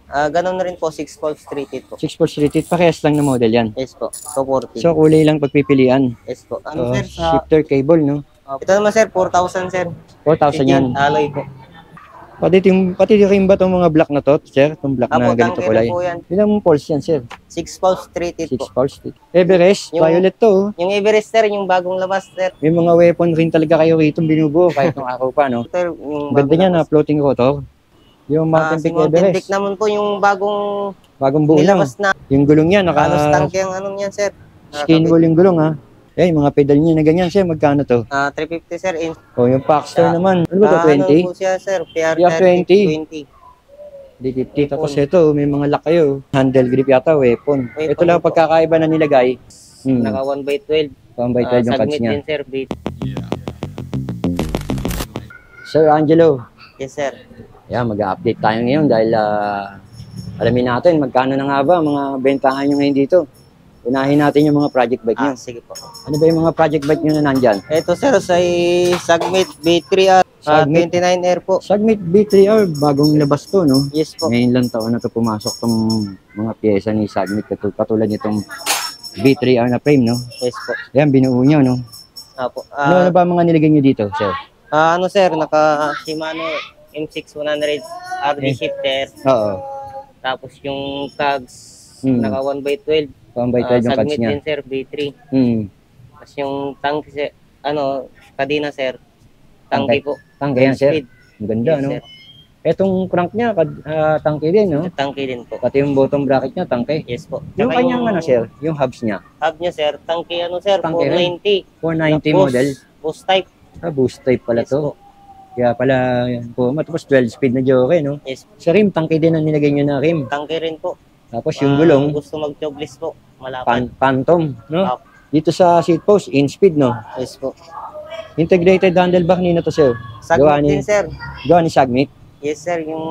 Ganun na rin po, 6 volts 3 teeth po. 6 volts rated, parehas lang na model yan. Yes po, 240. So, kulay lang pagpipilian. Yes po. So, Ano sir, sa... shifter cable, no? Ito naman sir, 4,000 sir. 4,000 yan. Alloy po. Pati rin ba itong mga black na to, sir? Itong black na ganito tangke kulay. rin po yan. Ilang pulse yan, sir? 6 volts 3 teeth 6 po. pulse. Everest, Yung- violet to. Yung Everest sir, yung bagong labas sir. May mga weapon rin talaga kayo rito binubuo kahit nung araw pa, no? Sir, yung Ganda niya na floating rotor. Yung Mountain si Peak Mountain Everest. Peak naman po yung bagong Bagong buo lang. nilabas na. Yung gulong niya, Halos naka tangke ang ano niyan sir. skin wall yung gulong, ha? Eh, yung mga pedal niya na ganyan, sir, magkano to? 350 sir. O, yung Paxter naman. Ano ba to, Ano 20? po siya sir? PR20. 20. DDT. Tapos ito, may mga lock kayo. Handle grip yata, weapon. Weapon Ito lang po. pagkakaiba na nilagay. Naka 1/12. 1/12 yung cards Submit niya. din sir. Sir Angelo, Yes sir. yan, mag-update tayo ngayon dahil alamin natin magkano na nga ba mga bentahan nyo ngayon dito. Unahin natin yung mga project bike nyo. Sige po. Ano ba yung mga project bike nyo na nandyan? Ito sir, sa Sagmit B3R Sagmit. 29R po. Sagmit B3R, bagong labas to, no? Yes po. Ngayon lang taon na to pumasok tong mga pyesa ni Sagmit katulad nitong B3R na frame, no? Yes po. Yan, binuo nyo, no? Apo. Ano ba mga nilagay nyo dito, sir? Ano sir, naka Shimano M6100 RD shifter. Oo. Tapos yung tags, Hmm. naka 1/12. 1/12 yung cards Sagmit niya. din sir, B3. Hmm. Tapos yung tank, sir, kadena sir, tangke po. Tangke yan, sir. Speed. Ang ganda, Yes, no? sir. Etong crank niya, tangke din, no? Tangke din po. Pati yung bottom bracket niya, tangke. Yes po. Yung Tsaka kanyang, ano, sir, yung hubs niya. hub niya sir, tangke sir, Tangke 490. 490 Na model. Boost type. Boost type pala Yes to. po. Kaya pala, yan po. Tapos 12 speed na joke, no? Yes. Sa rim, tangke din ang nilagay nyo na rim. Tangke rin po. Tapos yung gulong, Gusto mag-tubeless po. Malapad. phantom, no? Up. Dito sa seat post, in speed, no? Yes po. Integrated handlebar nino to, sir. Gawa Sagmit ni- din sir. Gawa ni Sagmit. Yes sir, yung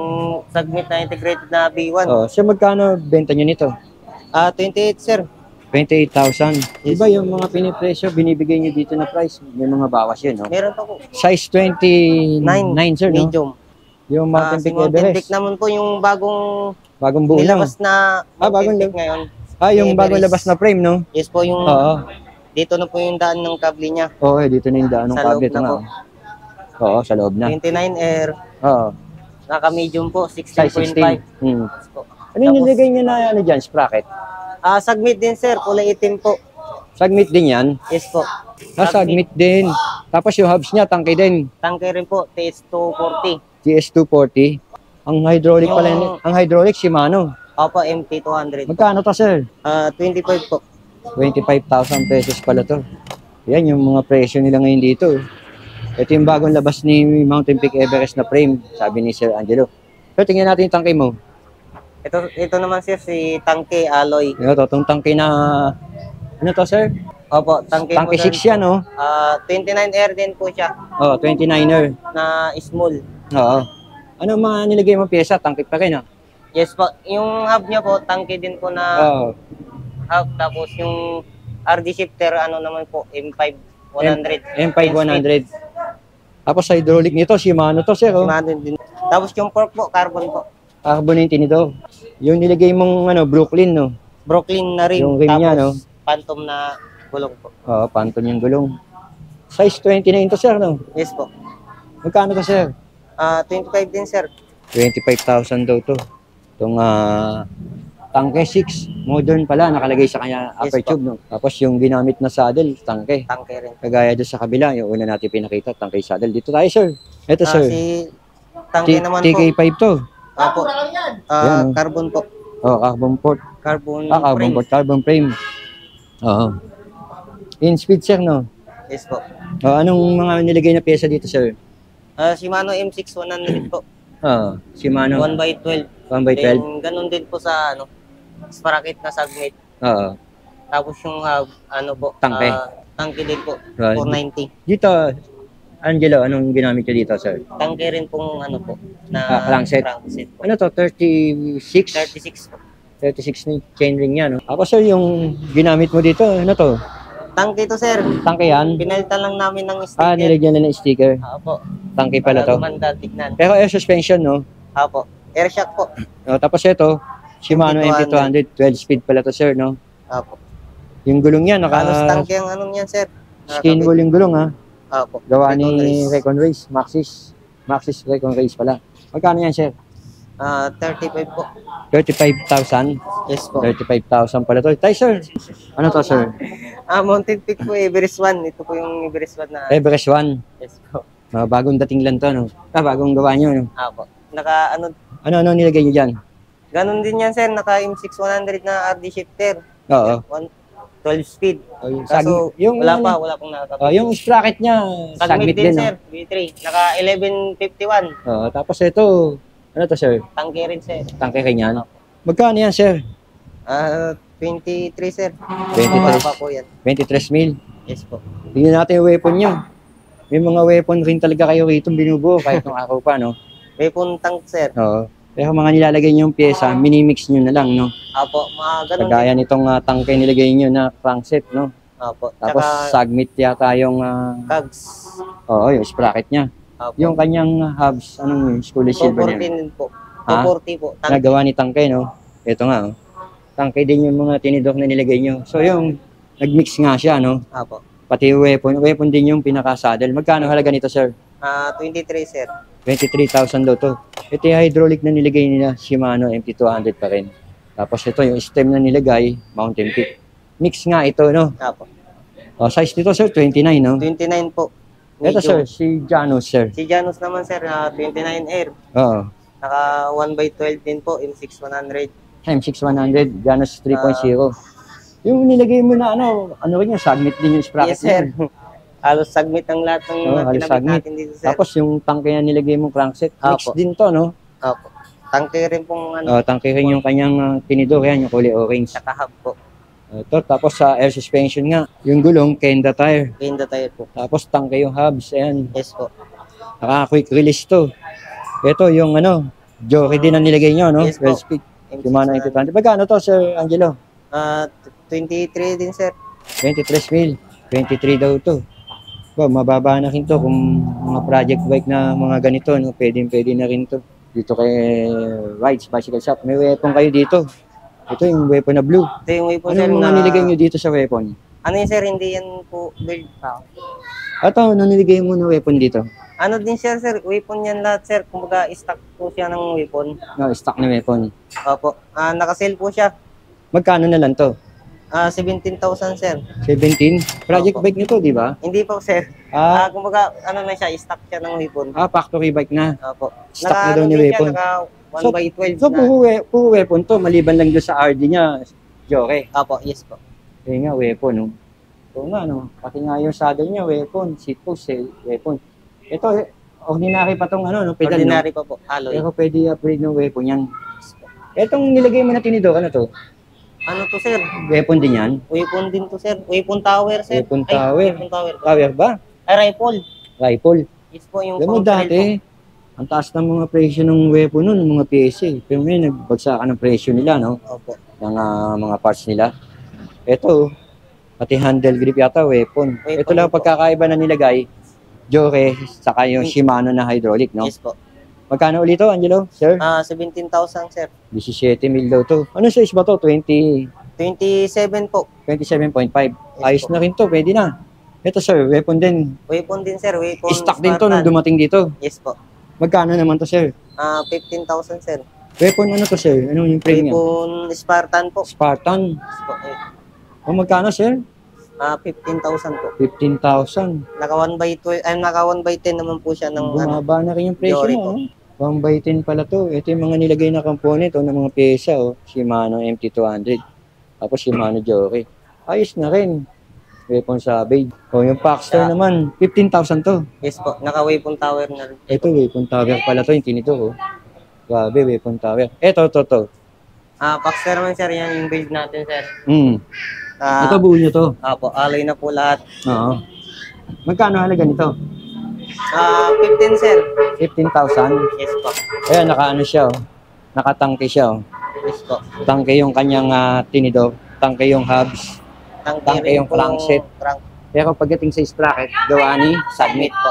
Sagmit na integrated na B1. Oh, sir, magkano benta nyo nito? 28 sir. 28,000. Yes. Diba yung mga pinipresyo, binibigay nyo dito na price, may mga bawas yun, no? Meron pa po. Size 29, sir, no? Medium. Yung Mountain Si Peak Mountain Peak Everest. naman po yung bagong Bagong buo lang. nilabas na bagong Mountain Peak ngayon. Yung bagong Everest. labas na frame, no? Yes po yung Oo. dito na po yung daan ng kable niya. Oo, dito na yung daan ng Sa loob cabinet na nga. po. Oo, sa loob na. 29R, Oo. naka-medium po, Size 16.5. 16. Hmm. Po. Ano yung nilagay nyo na ano dyan, sprocket? Sagmit din sir, kulay itim po. Sagmit din yan? Yes po. Sagmit din. Tapos yung hubs niya, tangke din. Tangke rin po, TS240. GS240. Ang hydraulic pala, Yung- ang hydraulic Shimano. Opo, MT200. Magkano to, sir? 25 po. 25,000 pesos pala to. Yan yung mga presyo nila ngayon dito. Ito yung bagong labas ni Mountain Peak Everest na frame, sabi ni Sir Angelo. Pero tingnan natin yung tangke mo. Ito naman sir, si Tangke Alloy. Ito, itong tangke na... Ano to, sir? Opo, Tangke Tangke 6 yan, oh. 29R din po siya, 29er. na small. Oo. Ano mga nilagay mo pyesa? Tangke pa rin, ah. Yes po, yung hub niya po, tangke din po na Oo. hub. Tapos yung RD shifter, naman po, M5 100. M5 100. Tapos hydraulic nito, Shimano to, sir, oh. Shimano din. Tapos yung fork po, carbon po. Carbon yung tinito. Yung nilagay mong Brooklyn, no? Brooklyn na rim. Yung rim tapos niya, no? phantom na gulong po. Oo, Phantom yung gulong. Size 29 to, sir, no? Yes po. Magkano to, sir? 25 din sir. 25,000 daw to. Itong tangke 6. Modern pala, nakalagay sa kanya upper Yes, po. tube, no? Tapos yung ginamit na saddle, tangke. Tangke rin. Kagaya doon sa kabila, yung una natin pinakita, tangke saddle. Dito tayo, sir. Ito, sir. Si Tangke naman po. TK5 to. Opo. Yan, oh. Carbon po. Oh, carbon port. Carbon Carbon frame. port, carbon frame. Oo. In speed, sir, no? Yes po. Anong mga nilagay na pyesa dito, sir? Shimano M6 100 po. Shimano 1/12. 1x12. Then, ganun din po sa sprocket na Sagmit. Oo. Tapos yung po, Tangke. tangke din po, Right. 490. Dito, Angelo, anong ginamit nyo dito, sir? Tangke rin pong po, na crankset. po. Ano to, 36? 36 po. 36 na chainring niya, no? Ako, sir, yung ginamit mo dito, ano to? Tangke to sir. Tangke yan? Pinalitan lang namin ng sticker. Nilagyan na ng sticker. Opo. Tangke pala to. Para gumanda tignan. Pero air suspension, no? Opo. Air shock po. Tapos ito, Shimano MT-200. MT-200, 12 speed pala to sir, no? Opo. Yung gulong niya, Halos tangke ang ano niyan, sir. skin wool yung gulong ha. Opo. Gawa ni Recon Race. Recon Race, Maxis Recon Race pala. Magkano yan sir? 35 po. 35,000? Yes po. 35,000 pala to. Tay sir, ano to sir? Mountain Peak po, Everest 1. Ito po yung Everest 1 na. Everest 1. Yes po. Bagong dating lang to, no? Bagong gawa nyo, no? Opo. Ano nilagay nyo dyan? Ganon din yan, sir. Naka M6100 na RD shifter. Oo. 12 speed. Kaso, yung, wala pong nakakapit. yung sprocket niya, Sagmit din, no? sir. V3. Naka 1151. Tapos ito, ano to, sir? Tangke rin, sir. Tangke kanyan. Magkano yan, sir? 23, sir. 23. Mababa po yan. 23 mil. Yes po. Tingnan natin yung weapon nyo. May mga weapon rin talaga kayo rito binubuo kahit nung araw pa, no? Weapon tank, sir. Oo. Pero mga nilalagay nyo yung pyesa, minimix nyo na lang, no? Apo, ganun Kagaya nitong tangke nilagay nyo na crankset, no? Apo. Tapos sagmit yata yung... Cogs. Oo, yung sprocket niya. Apo. Yung kanyang hubs, anong school silver 240 niya? din po. 240 po. Tank. Nagawa ni tangke, no? Ito nga, oh. Tangke din yung mga tinidok na nilagay nyo. So yung nagmix nga siya, no? Apo. Pati weapon din yung pinaka-saddle. Magkano halaga nito, sir? 23, sir. 23,000 daw to. Ito yung hydraulic na nilagay nila, Shimano MT-200 pa rin. Tapos ito yung stem na nilagay, Mountain Peak. Mix nga ito, no? Apo. Size nito, sir, 29, no? 29 po. Ito, sir, Medium. si Janus, sir. Si Janus naman, sir, 29 Air. Oo. Naka 1x12 din po, M6100. M6100, Janus 3.0. Yung nilagay mo na ano rin yung sagmit din yung sprocket Yes, sir. niya. Halos sagmit ang lahat ng halos pinabit sagmit. natin dito, sir. Tapos yung tangke na nilagay mong crankset, mix Apo. din to, no? Opo. Tangke rin pong ano, Tangke rin yung kanyang tinidor, yan, yung kulay orange. saka hub po. Ito, tapos sa air suspension nga, yung gulong, Kenda tire. Kenda tayo po. Tapos tangke yung hubs, ayan. Yes po. Naka-quick release to. Ito yung jockey din ang nilagay nyo, no? Yes po. 12 speed. Shimano MT-200. Magkano to, Sir Angelo? 23 din, sir. 23 mil. 23 daw to. Mababa na rin to kung mga project bike na mga ganito, no? Pwede na rin to. Dito kay Rides Bicycle Shop. May weapon kayo dito. Ito yung weapon na blue. Ito yung weapon, Ano sir, yung mga nilagay nyo dito sa weapon? Ano yun, sir? Hindi yan po build pa. Ito, ano nilagay mo na weapon dito? Ano din, sir? Weapon yan lahat, sir. Kumbaga, stock po siya ng weapon. No, stock na weapon. Opo. Naka-sale po siya. Magkano na lang to? 17,000, sir. 17? Project Opo. bike nito, di ba? Hindi po, sir. Kumbaga, ano na siya, stock siya ng weapon. Factory bike na. Opo. Stock na daw ni weapon. Naka 1x12 So, na. puro weapon to, maliban lang doon sa RD niya, Joke. Opo, yes po. Eh nga, weapon, no? So nga, no? Pati nga yung saddle niya, weapon. Seat post, weapon. Ito, ordinary pa tong no? Pedal, Ordinary no? pa po, alloy. Pero pwede upgrade ng weapon yan. Etong nilagay mo na tinidor, ano to? Ano to, sir? Weapon din yan? Weapon din to, sir. Weapon tower, sir. Weapon Ay, tower. weapon tower. Tower ba? Ay, rifle. Rifle. Yes po, yung Alam mo pang trail dati, ang taas ng mga presyo ng weapon nun, ng mga PSA. Pero ngayon, nagbagsakan ng presyo nila, no? po. Opo. Ng mga parts nila. Ito, pati handle grip yata, weapon. Weapon Ito lang po. pagkakaiba na nilagay, Joke, saka yung Shimano na hydraulic, no? Yes po. Magkano ulit to, Angelo, sir? 17,000, sir. 17 mil daw to. Ano size ba to? 27 po. 27.5. Ayos po. na rin to, pwede na. Ito, sir, weapon din. Weapon din, sir. Weapon Stock din to Spartan. nung dumating dito. Yes po. Magkano naman to, sir? 15,000, sir. Weapon ano to, sir? Ano yung frame niya? Weapon Spartan po. Spartan. Yes po. O magkano, sir? 15,000 po. 15,000. Naka 1x12, naka 1x10 naman po siya ng Bumaba na rin yung presyo Yori mo. 1x10 pala to. Ito yung mga nilagay na component ng mga pyesa. Shimano MT-200. Tapos Shimano Jockey. Ayos na rin. Weapon Savage. Yung Paxter naman, 15,000 to. Yes po. Naka weapon tower na rin. Ito, weapon tower pala to. Yung tinito. Grabe, weapon tower. Ito. Paxter naman, sir. Yan yung build natin, sir. Ito buo nyo to. Apo, alloy na po lahat. Oo. Magkano halaga nito? 15, sir. 15,000. Yes po. Ayan, nakaano siya. Nakatangke siya. Yes po. Tangke yung kanyang tinidor. Tangke yung hubs. Tangke yung crankset. Pero pagdating sa sprocket, gawa ni Submit po.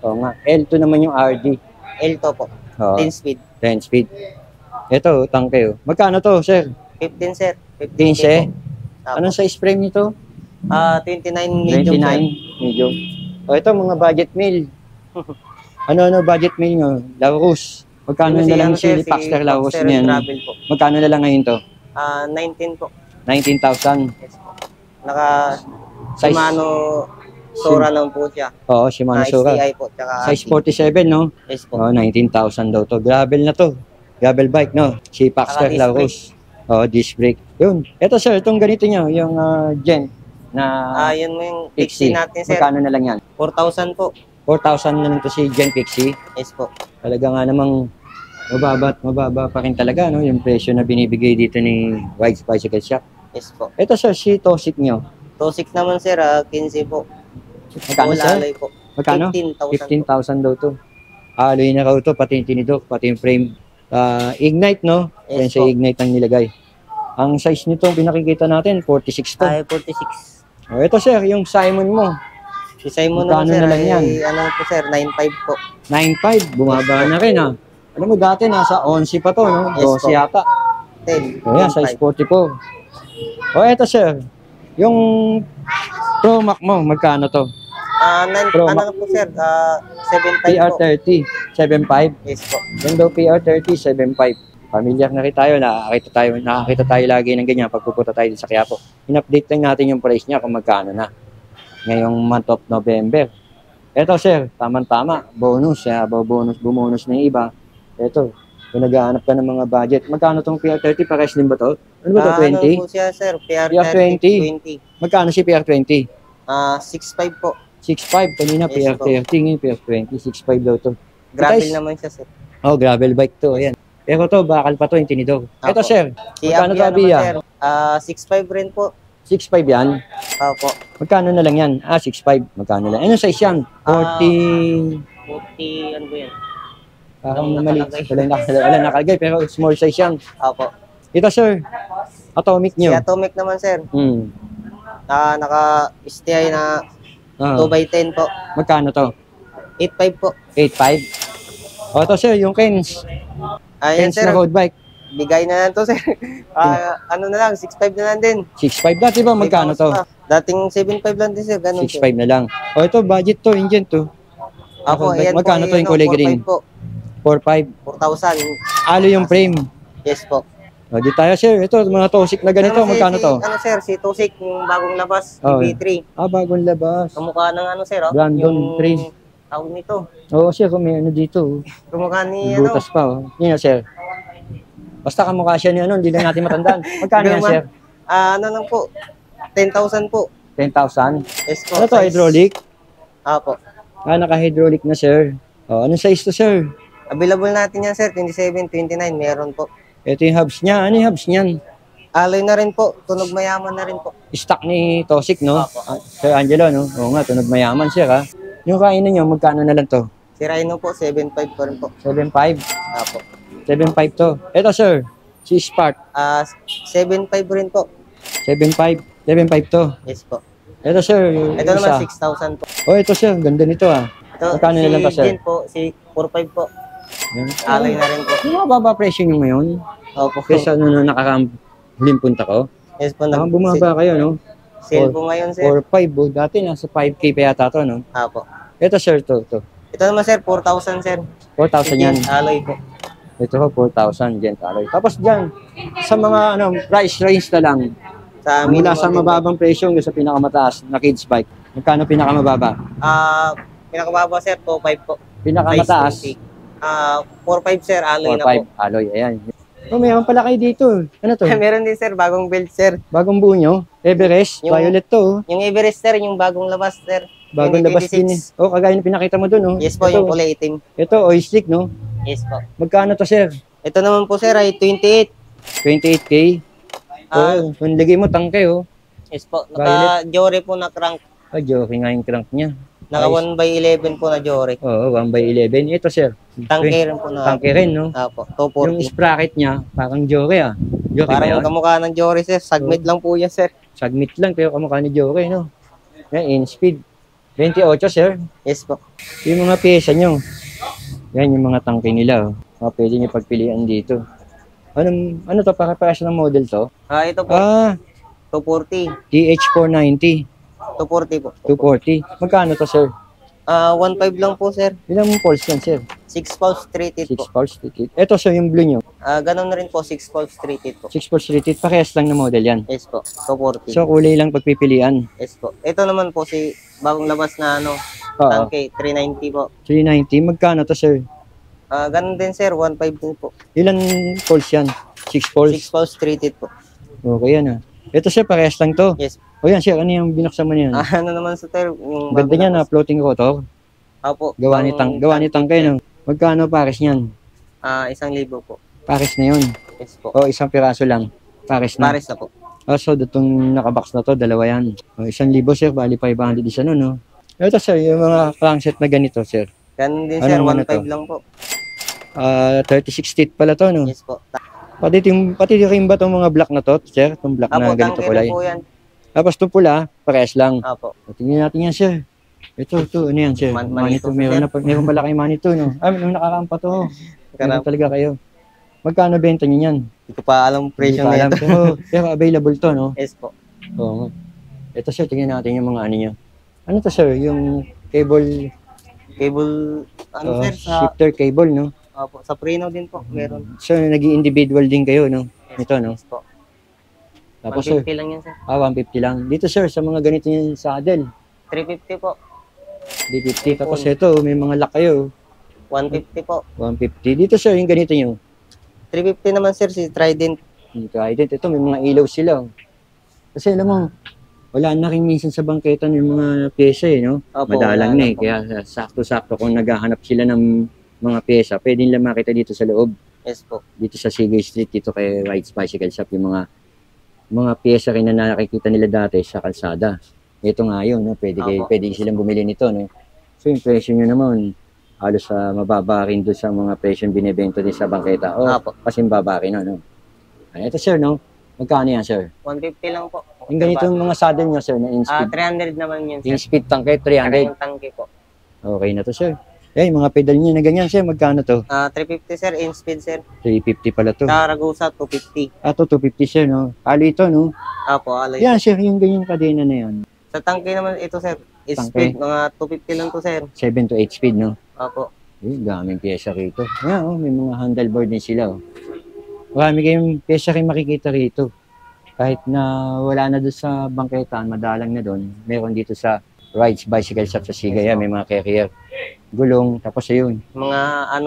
Oo nga. L2 naman yung RD. L2 po. Oo, 10 speed. 10 speed. Ito, tangke, oh. Magkano to, sir? 15 sir. 15. Apo. Anong size frame nito? 29 medium 29, sir. medium. O, ito, mga budget meal. Ano, budget meal nyo? Laurus. Magkano Yung na lang sir, si Paxter Laurus Paxter na yan? Travel po. Magkano na lang ngayon to? 19 po. 19,000. Yes po. Naka Size- Shimano Sora lang po siya. Oo, Shimano Na Sora. STI po. Tsaka Size 47, no? Yes po. Oh, 19,000 daw to. Gravel na to. Gravel bike, no? Si Paxter Disc Laurus. Oh, disc brake. Yun. Ito, sir, itong ganito nyo, yung Gen na Yun mo yung Pixie natin sir. Magkano na lang yan? 4,000 po. 4,000 na lang to si Gen Pixie. Yes po. Talaga nga namang mababa pa rin talaga, no? Yung presyo na binibigay dito ni White's Bicycle Shop. Yes po. Ito, sir, si Tosik nyo. Tosik naman sir, 15 po. Magkano, sir? Alloy po. Magkano? 15,000 po. 15,000 daw to. Alloy na raw to, pati yung tinidok, pati yung frame. Ignite, no? Yan Yes sa po. Ignite ang nilagay. Ang size nito, pinakikita natin, 46 to. 46. Oh, ito, sir, yung Simon mo. Si Simon Magkano naman sir, na lang yan? ano po sir, 9,500 po. 9.5, bumaba na rin, ha? Alam mo, dati nasa 11 pa to, no? Yes 12 po. yata. 10. O yan, size 44. O, eto, sir. Yung Pro Mac mo, magkano to? Pro Ano po sir, 7,500 po. PR30, 7.5. Yes po. Yung daw PR30, 7.5. Familiar na rin tayo, nakakita tayo lagi ng ganyan pag pupunta tayo sa Quiapo. In-update lang natin yung price niya kung magkano na. Ngayong month of November. Eto, sir, tamang-tama. Bonus, bumonus na yung iba. Eto, kung naghahanap ka ng mga budget. Magkano tong PR30? Pares din ba to? Ano ba to, 20? Ano po siya sir, PR30, 20. Magkano si PR20? 6,500 po. 6.5. Kanina, Yes, po. PR30. Ngayon, PR20. 6.5 daw to. Gravel Guys, naman siya sir. Oh, gravel bike to. Ayan. Pero to, bakal pa to, yung tinidor. Eto, Apo. sir. Si Magkano to, Abia Abia? naman sir, 6,500 rin po. 6.5 yan. Opo. Magkano na lang yan? 6.5. Magkano lang? Anong size yan? 40... 40, ano ba yan? Parang Walang mali. nakalagay. Wala nakalagay, pero small size yan. Opo. Ito, sir. Atomic Si nyo. Atomic naman sir, Hmm. naka-STI na Ah. 2x10 po. Magkano to? 8,500 po. 8.5. O, ito, sir, yung Kens. Ayan Kens sir, na road bike. bigay na lang to sir. Ano na lang, 6,500 na lang din. 6.5 dati ba? Magkano to? Dating 7,500 lang din sir, ganun sir. 6.5 na lang. O, ito, budget to, engine to. Ako, ayan Magkano po, to yung kulay green? 4,500 po. 4.5. 4,000. Alo yung frame. Yes po. O, di tayo, sir. Ito, mga Tosik na ganito. Ano, Magkano to? Ano sir, si Tosik, yung bagong labas, Oh. B3. Bagong labas. Kamukha ng ano sir, Brandon yung 3. tawag nito. Oo, sir, kung may ano dito. Kamukha ni May ano. butas pa, oh. Yun, sir. Basta kamukha siya ni ano, hindi lang natin matandaan. Magkano yan, sir? Ano lang po, 10,000 po. 10,000. Yes po. Ano to, size. hydraulic? Apo. Naka-hydraulic na, sir. O, anong size to, sir? Available natin yan sir, 27, 29, meron po. Ito yung hubs niya. Ano yung hubs niyan? Alloy na rin po, tunog mayaman na rin po. Stock ni Tosik, no? Opo. Sir Angelo, no? Oo nga, tunog mayaman, sir, ha? Yung kainan niyo, magkano na lang to? Si Rhino po, 7,500 pa rin po. 7.5. Apo. 7.5 to. Ito, sir. Si Spark. 7,500 rin po. 7.5. 7.5 to. Yes po. Ito, sir. Yung Ito naman, isa. 6,000 po. Oh, ito, sir. Ganda nito, ha? Ito, Magkano na lang to, sir? Jen po, si 4,500 po. Yan. Alloy na rin po. Yung mababa presyo nyo ngayon. Opo. Kesa ano na huling punta ko. Yes po, Baka bumaba kayo, no? sale po ngayon sir. 4.5. Oh. Dati nasa 5K pa yata to, no? Apo. Ito, sir, to. Ito naman sir, 4,000 sir. 4,000 yan. Alloy po. Ito ko, 4,000 dyan, taloy. Tapos dyan, sa mga price range na lang, Sa mula sa minimum din. mababang presyo hanggang sa pinakamataas na kids bike. Magkano pinakamababa? Pinakababa sir, 2,500 po. Pinakamataas, Size 4,500 sir, alloy na po. 4.5. Alloy, ayan. Oh, mayroon pala kayo dito. Ano to? Meron din sir, bagong belt sir. Bagong buo nyo? Everest, Yung- violet to. Oh. Yung Everest sir, yung bagong labas sir. Bagong labas din. 2026. Oh, kagaya na pinakita mo dun. Oh. Yes po, ito, yung kulay itim. Ito, oil stick, no? Yes po. Magkano to, sir? Ito naman po sir ay 28. 28K. Oh, kung lagay mo tangke, oh. Yes po. Naka-Jory po na crank. Joke nga yung crank niya. Naka 1/11 po na Jory. Oo, 1/11. Ito, sir. Tangke rin po na. Tangke rin, no? Apo, Yung 240. sprocket niya, parang Joke, ah. Joke ba Parang yun? kamukha ng Jory sir. Sagmit lang po yan sir. Submit lang, pero kamukha ni Joke, no? Yan, in speed. 28, sir. Yes po. Yung mga pyesa nyo. Yan yung mga tangke nila. Pwede nyo pagpilian dito. Ano to? Para-parehas ng model to? Ito po, 240. DH490. 240 po. 240. Magkano to, sir? 1.5 lang po, sir. Ilang pulse yan, sir? 6 pulse, 3 teeth 6 po. pulse, 3 teeth. Ito, sir, yung blue nyo. Ganun na rin po, 6 pulse, 3 teeth po. 6 pulse, 3 teeth. Parehas lang na model yan. Yes po, 240. So, kulay lang pagpipilian. Yes po. Ito naman po si bagong labas na Oo. tangke, 390 po. 390. Magkano to, sir? Ganun din, sir, 1.5 din po. Ilan pulse yan? 6 pulse. 6 pulse, 3 teeth po. Okay yan, Ito, sir, parehas lang to. Yes. O yan, sir, ano yung binuksan mo niyan? Ano naman sa sir, yung Ganda niya na floating rotor. Opo. Gawa ni tangkay, no? Magkano pares niyan? 1,000 po. Pares na yun. Yes po. O, isang piraso lang. Pares na. Pares na po. So, itong nakabox na to, dalawa yan. O, 1,000, sir, bali 500 isa nun, no? Ito, sir, yung mga crankset na ganito, sir. Ganun din, Ano sir, naman 1.5 ito? lang po. 36 teeth pala to, no? Yes po. Pati rin ba itong mga black na to, sir? Itong black na ganito tangke kulay. rin po yan. Tapos itong pula, pares lang. Opo. Tingnan natin yan, sir. Ito, ano yan, sir? Manito, Meron pala kayo manito, no? Nung nakaraan pa to. Meron talaga kayo. Magkano benta niyo yan? Hindi ko pa alam presyo Hindi na pa alam, pero available to, no? Yes po. Oo. Ito, sir, tingnan natin yung mga ano niya. Ano to, sir? Yung cable, Cable, sir, sa, shifter cable, no? opo, sa Preno din po, meron. So, nag-individual din kayo, no? Ito, no? Yes po. Tapos, sir, 150 lang yan, sir. 150 lang. Dito, sir, sa mga ganito yung saddle, 350 po. 350. Tapos ito, may mga lock kayo, 150 po. 150. Dito, sir, yung ganito nyo. 350 naman, sir, si Trident. Trident, ito, may mga ilaw sila. Kasi alam mo, wala na rin minsan sa bangketan yung mga pyesa, no? Opo, Madalang wala na, na po. Kaya sakto-sakto kung naghahanap sila ng mga pyesa, pwede nila makita dito sa loob. Yes po. Dito sa Sigay Street, dito kay Rides Bicycle Shop, yung mga pyesa rin na nakikita nila dati sa kalsada. Ito nga yun, no? Pwede silang bumili nito, no? So yung presyo nyo naman, halos mababa rin doon sa mga presyo binibento din sa bangketa. Opo. Kasi mababa rin, no? Ito, sir, no? Magkano yan, sir? 150 lang po. Yung ganito yung mga saddle nyo, sir, na in-speed. 300 naman yun, sir. In-speed tangke, Saka 300. yung tangke po. Okay na to, sir. Yung mga pedal nyo na ganyan, sir, magkano to? 350, sir, in speed, sir. 350 pala to. Sa Ragusa, 250. To 250, sir, no? Halo ito, no? Opo, alay. Yan, sir, yung ganyan kadena na yan. Sa tangke naman ito, sir. In Tangke. speed, mga 250 lang to, sir. 7 to 8 speed, no? Opo. Daming pyesa rito. Yan, may mga handleboard din sila, Marami kayong pyesa rin makikita rito. Kahit na wala na doon sa bangketan, madalang na doon, meron dito sa Rides Bicycle Shop sa Sigaya, may mga carrier, gulong, tapos ayun, Mga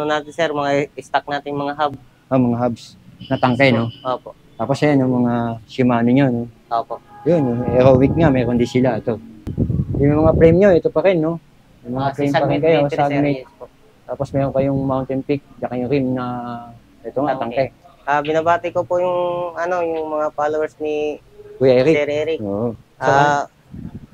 natin, sir, mga stock natin mga hub. mga hubs na tangkay, no? Opo. Tapos ayun, yung mga Shimano nyo, no? Opo. Yun, yung Aerowick nga, meron din sila, ito. Yung mga frame nyo, ito pa rin, no? Yung mga frame pa rin kayo, Sagmate. Tapos meron kayong Mountain Peak, tsaka yung rim na, ito nga, tangkay. Binabati ko po yung mga followers ni Kuya Eric. Sir Eric. Oo.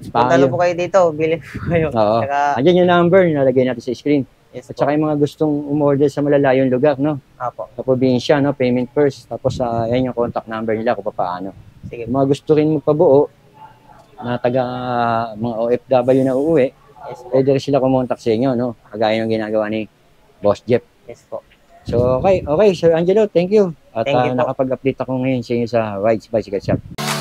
Punta po kayo dito, bili po kayo. Oo. Saka, Andyan yung number, nalagay natin sa screen. yes At po. saka yung mga gustong umorder sa malalayong lugar, no? Opo. Sa probinsya, no? Payment first. Tapos, yan yung contact number nila kung paano. Sige. Yung mga gusto rin magpabuo, na taga mga OFW na uuwi, Yes po. pwede rin sila kumontak sa inyo, no? Kagaya ng ginagawa ni Boss Jeff. Yes po. So, okay, Sir Angelo, thank you. At Thank you po. nakapag-update ako ngayon sa inyo sa Rides Bicycle Shop.